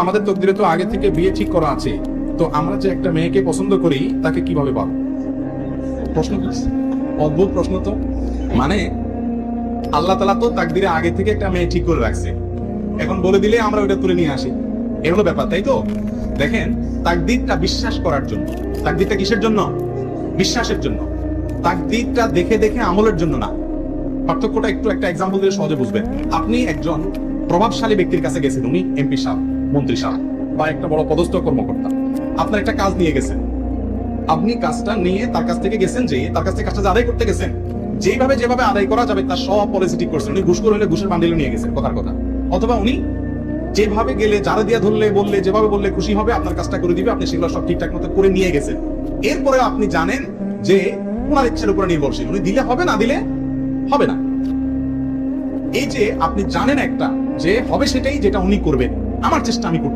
আমাদের তকদিরে তো আগে থেকে বিয়ে ঠিক করা আছে, তো আমরা যে একটা মেয়েকে পছন্দ করি তাকে কিভাবে পাবো? প্রশ্ন অদ্ভুত প্রশ্ন তো। মানে আল্লাহ তাআলা তো তাকদিরে আগে থেকে একটা মেয়ে ঠিক করে রাখছে, এখন বলে দিলে আমরা ওটা তুলে নিয়ে আসি, এ হলো ব্যাপার, তাই তো? দেখেন, তাকদিরটা বিশ্বাস করার জন্য। তাকদিরটা কিসের জন্য? বিশ্বাসের জন্য। তাকদিরটা দেখে দেখে আমলের জন্য না। পার্থক্যটা একটু একটা এক্সাম্পল দিয়ে সহজে বুঝবেন। আপনি একজন প্রভাবশালী ব্যক্তির কাছে গেছেন, উনি এমপি সাহেব, মন্ত্রী সাহেব বা একটা বড় পদস্থ কর্মকর্তা। আপনার একটা কাজ নিয়ে গেছেন, আপনি কাজটা নিয়ে তার কাছ থেকে গেছেন, যে তার কাছ থেকে কাজটা আদায় করতে গেছেন, যেভাবে আদায় করা যাবে তার সব পলিসি ঠিক করছেন। উনি ঘুষখোর হলে ঘুষের বান্ডিল নিয়ে গেছেন, কথার কথা। অথবা উনি যেভাবে গেলে, যারা দিয়া ধরলে বললে, যেভাবে বললে খুশি হবে আপনার কাজটা করে দিবে, আপনি সেগুলো সব ঠিকঠাক মতো করে নিয়ে গেছেন। এরপরে আপনি জানেন যে ওনার ইচ্ছার উপরে নির্ভরশীল, উনি দিলে হবে, না দিলে হবে না। এই যে আপনি জানেন একটা যে হবে সেটাই, যেটা উনি করবেন, আমার চেষ্টা আমি করব।